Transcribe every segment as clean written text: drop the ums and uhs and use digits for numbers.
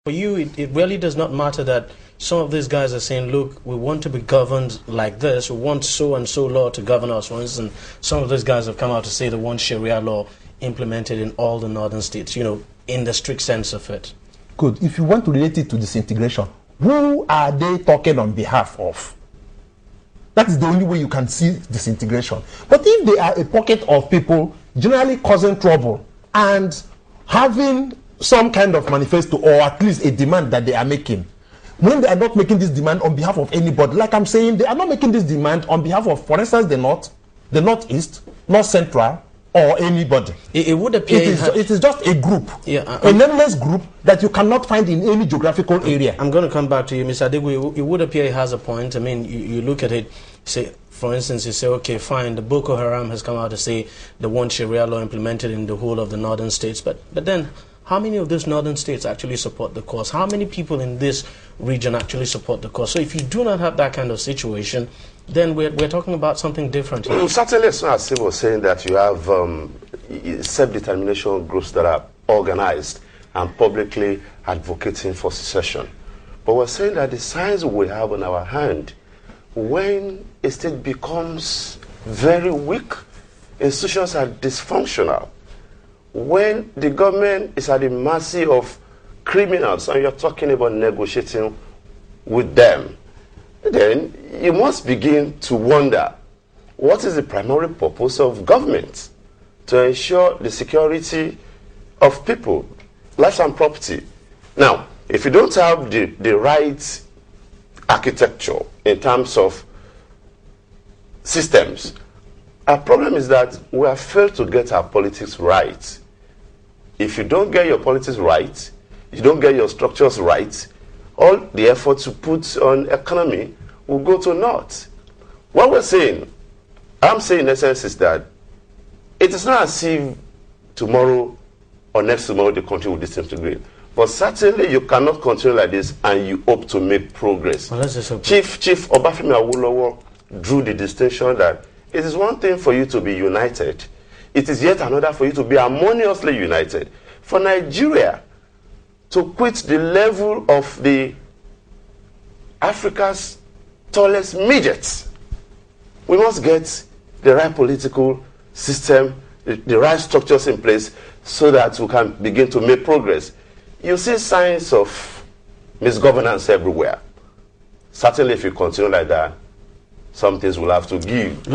For you, it really does not matter that some of these guys are saying, look, we want to be governed like this, we want so and so law to govern us. For instance, some of these guys have come out to say they want Sharia law implemented in all the northern states, you know, in the strict sense of it. Good. If you want to relate it to disintegration, who are they talking on behalf of? That is the only way you can see disintegration. But if they are a pocket of people generally causing trouble and having some kind of manifesto or at least a demand that they are making, when they are not making this demand on behalf of anybody, like I'm saying, they are not making this demand on behalf of, for instance, the North, the Northeast, North Central, or anybody. It would appear it is just a group, a nameless group that you cannot find in any geographical area. I'm going to come back to you, Mr. Adegwu. It would appear it has a point. I mean, you look at it, say, for instance, you say, okay, fine, the Boko Haram has come out to say they want Sharia law implemented in the whole of the northern states, but then how many of those northern states actually support the cause? How many people in this region actually support the cause? So if you do not have that kind of situation, then we're talking about something different here. Certainly, it's not as simple as saying that you have self-determination groups that are organized and publicly advocating for secession. But we're saying that the signs we have on our hand, when a state becomes very weak, institutions are dysfunctional, when the government is at the mercy of criminals and you're talking about negotiating with them, then you must begin to wonder, what is the primary purpose of government? To ensure the security of people, life and property. Now, if you don't have the right architecture in terms of systems, our problem is that we have failed to get our politics right. If you don't get your politics right, you don't get your structures right, all the efforts you put on economy will go to naught. What we're saying, I'm saying in essence, is that it is not as if tomorrow or next tomorrow the country will disintegrate. But certainly you cannot continue like this and you hope to make progress. Well, Chief Obafemi Awolowo drew the distinction that it is one thing for you to be united. It is yet another for you to be harmoniously united. For Nigeria to quit the level of the Africa's tallest midgets, we must get the right political system, the right structures in place so that we can begin to make progress. You see signs of misgovernance everywhere. Certainly if you continue like that, some things will have to give.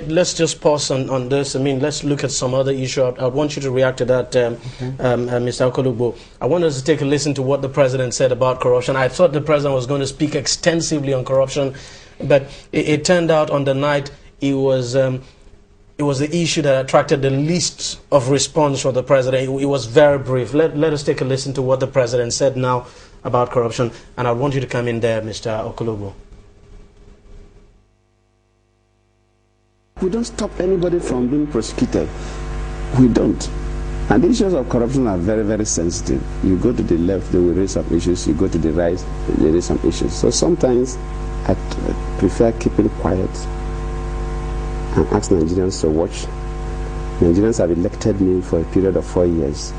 Let's just pause on this. I mean, let's look at some other issue. I want you to react to that, Mr. Okolugbo. I want us to take a listen to what the president said about corruption. I thought the president was going to speak extensively on corruption, but it turned out on the night it was the issue that attracted the least of response from the president. It was very brief. Let us take a listen to what the president said now about corruption, and I want you to come in there, Mr. Okolugbo. We don't stop anybody from being prosecuted. We don't. And the issues of corruption are very, very sensitive. You go to the left, they will raise some issues. You go to the right, they raise some issues. So sometimes I prefer keeping quiet and ask Nigerians to watch. Nigerians have elected me for a period of 4 years,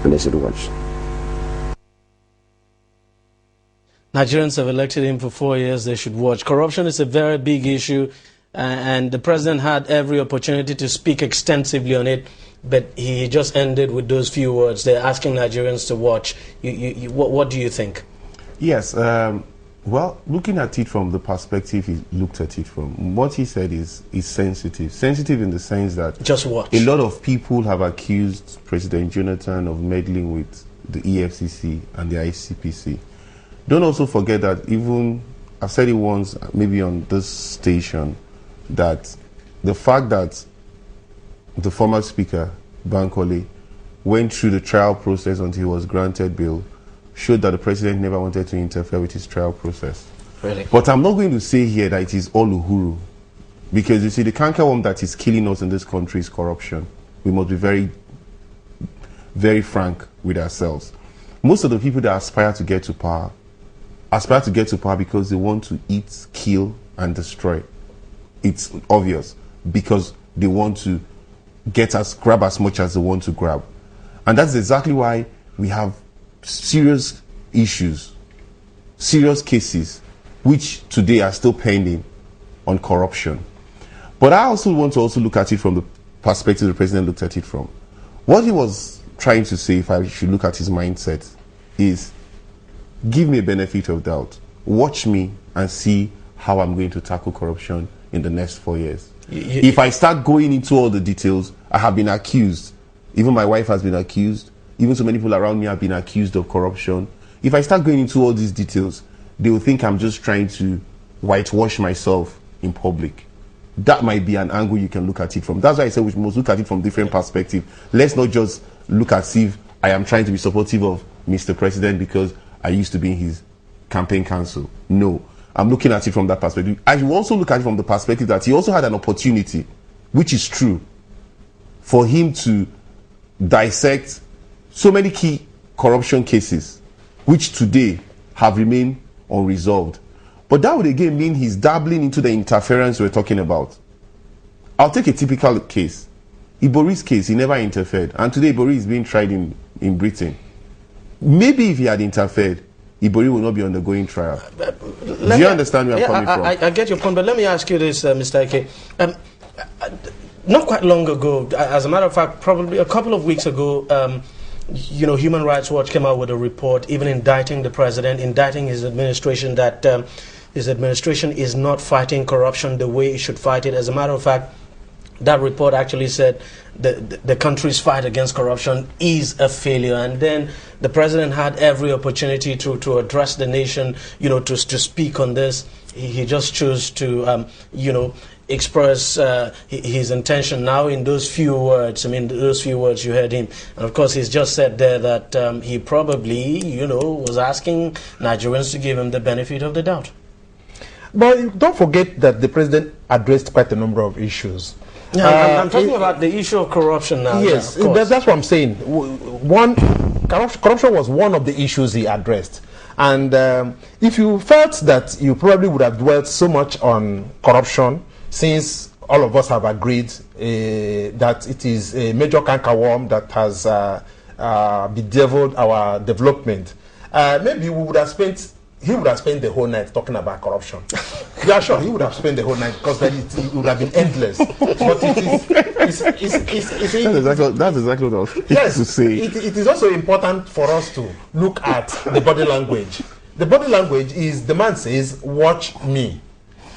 and they should watch. Nigerians have elected him for 4 years, they should watch. Corruption is a very big issue, and the president had every opportunity to speak extensively on it, but he just ended with those few words. They're asking Nigerians to watch. What do you think? Yes, well, looking at it from the perspective he looked at it from, what he said is sensitive. Sensitive in the sense that just watch. A lot of people have accused President Jonathan of meddling with the EFCC and the ICPC. Don't also forget that even, I've said it once, maybe on this station, that the fact that the former speaker, Bankole, went through the trial process until he was granted bail showed that the president never wanted to interfere with his trial process. Really? But I'm not going to say here that it is all Uhuru, because you see, the cankerworm that is killing us in this country is corruption. We must be very, very frank with ourselves. Most of the people that aspire to get to power because they want to eat, kill, and destroy. It's obvious, because they want to grab as much as they want to grab. And that's exactly why we have serious issues, serious cases, which today are still pending on corruption. But I also want to also look at it from the perspective the president looked at it from. What he was trying to say, if I should look at his mindset, is give me a benefit of doubt. Watch me and see how I'm going to tackle corruption in the next 4 years. If I start going into all the details, I have been accused. Even my wife has been accused. Even so many people around me have been accused of corruption. If I start going into all these details, they will think I'm just trying to whitewash myself in public. That might be an angle you can look at it from. That's why I said we must look at it from different perspectives. Let's not just look at if I am trying to be supportive of Mr. President because I used to be in his campaign council. No. I'm looking at it from that perspective. I will also look at it from the perspective that he also had an opportunity, which is true, for him to dissect so many key corruption cases, which today have remained unresolved. But that would again mean he's dabbling into the interference we're talking about. I'll take a typical case. Ibori's case, he never interfered. And today Ibori is being tried in Britain. Maybe if he had interfered, Ibori will not be undergoing trial. Do you understand where I'm coming from? I get your point, but let me ask you this, Mr. Ike. Not quite long ago, as a matter of fact, probably a couple of weeks ago, Human Rights Watch came out with a report, even indicting the president, indicting his administration, that his administration is not fighting corruption the way it should fight it. As a matter of fact, that report actually said the country's fight against corruption is a failure. And then the president had every opportunity to address the nation, to speak on this. He just chose to, express his intention now in those few words. I mean, those few words you heard him. And of course, he's just said there that he probably, was asking Nigerians to give him the benefit of the doubt. But don't forget that the president addressed quite a number of issues. Yeah, I'm talking about the issue of corruption now. Yes, that's what I'm saying. Corruption was one of the issues he addressed. And if you felt that you probably would have dwelt so much on corruption, since all of us have agreed that it is a major cankerworm that has bedeviled our development, maybe he would have spent the whole night talking about corruption. Yeah, sure, he would have spent the whole night because then it would have been endless. But that's exactly what I was trying to say. It is also important for us to look at the body language. The body language is the man says, "Watch me,"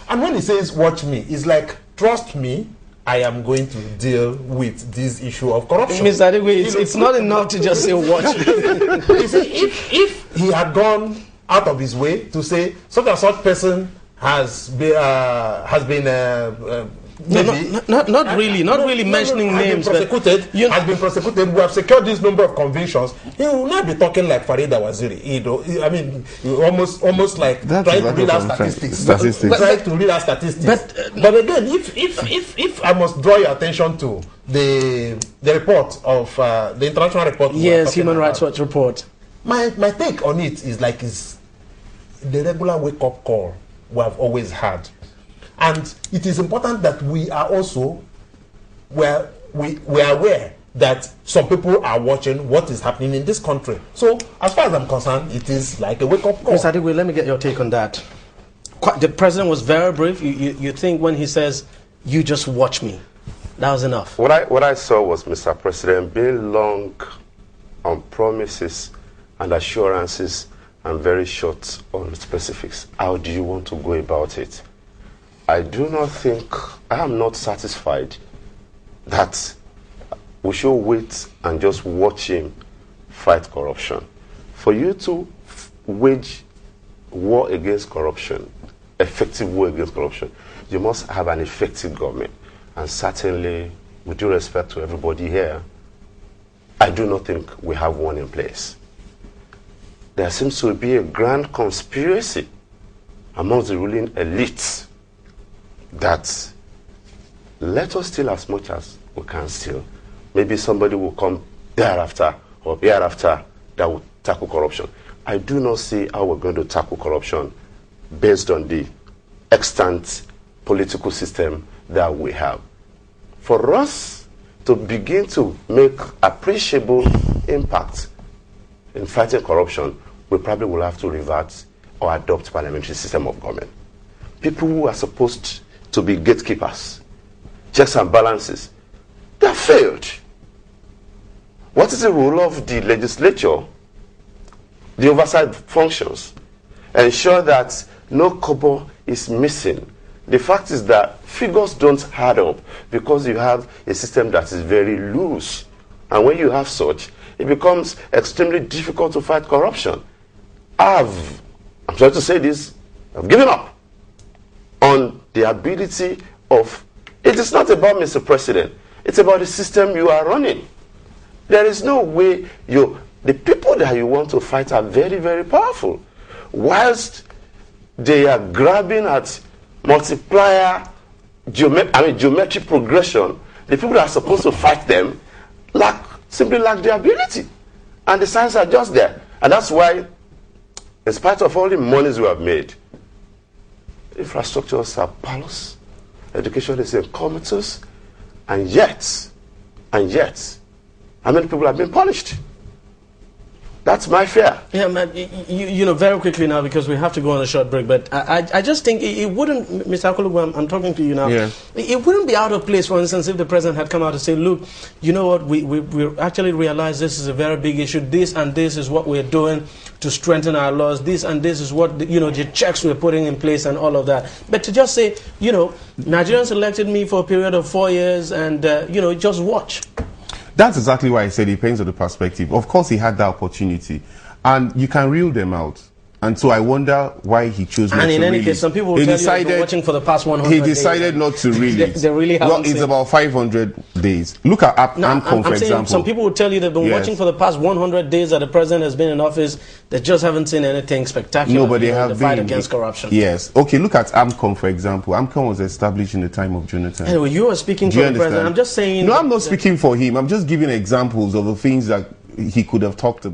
and when he says "watch me," it's like, "Trust me, I am going to deal with this issue of corruption." Mr. Adegoye, it's not enough to just say "watch me." You see, if he had gone out of his way to say such and such person has been not really mentioning names. Has been prosecuted. We have secured this number of convictions. He will not be talking like Farida Waziri. I mean, almost like trying to read out statistics. Trying to read out statistics. But again, if I must draw your attention to the report of the international report. Yes, Human Rights Watch report. My take on it is like the regular wake-up call we have always had. And it is important that we are also we are aware that some people are watching what is happening in this country. So, as far as I'm concerned, it is like a wake-up call. Mr. Adegoye, let me get your take on that. The president was very brief. You think when he says, "You just watch me," that was enough? What I saw was Mr. President being long on promises and assurances and very short on specifics. How do you want to go about it? I am not satisfied that we should wait and just watch him fight corruption. For you to wage war against corruption, effective war against corruption, you must have an effective government. And certainly, with due respect to everybody here, I do not think we have one in place. There seems to be a grand conspiracy amongst the ruling elites that let us steal as much as we can steal. Maybe somebody will come thereafter or hereafter that will tackle corruption. I do not see how we're going to tackle corruption based on the extant political system that we have. For us to begin to make appreciable impact in fighting corruption, we probably will have to revert or adopt parliamentary system of government. People who are supposed to be gatekeepers, checks and balances, they have failed. What is the role of the legislature, the oversight functions? Ensure that no kobo is missing. The fact is that figures don't add up because you have a system that is very loose. And when you have such, it becomes extremely difficult to fight corruption. I'm sorry to say this, I've given up on the ability of, it is not about Mr. President, it's about the system you are running. There is no way the people that you want to fight are very, very powerful. Whilst they are grabbing at multiplier, geometric progression, the people that are supposed to fight them simply lack the ability. And the signs are just there. And that's why, in spite of all the monies we have made, infrastructures are powerless, education is in comatose, and yet, how many people have been punished? That's my fear. Yeah, man, you know, very quickly now, because we have to go on a short break, but I just think it wouldn't, Mr. Akolugbo, I'm talking to you now, yeah. It wouldn't be out of place, for instance, if the president had come out to say, look, you know what, we actually realize this is a very big issue, this and this is what we're doing to strengthen our laws, this and this is what, the checks we're putting in place and all of that. But to just say, Nigerians elected me for a period of 4 years and, just watch. That's exactly why I said it depends on the perspective. Of course, he had that opportunity, and you can reel them out. And so I wonder why he chose not to. And in any case, some people will tell you they've been watching for the past 100 days. He decided not to release. They really haven't. Well, it's about 500 days. Look at AMCON, for example. Some people will tell you they've been watching for the past 100 days that the president has been in office. They just haven't seen anything spectacular. No, but they have in the fight against corruption. Yes. Okay, look at AMCON, for example. AMCON was established in the time of Jonathan. Anyway, you are speaking for the president. I'm just saying. No, I'm not speaking for him. I'm just giving examples of the things that he could have talked about.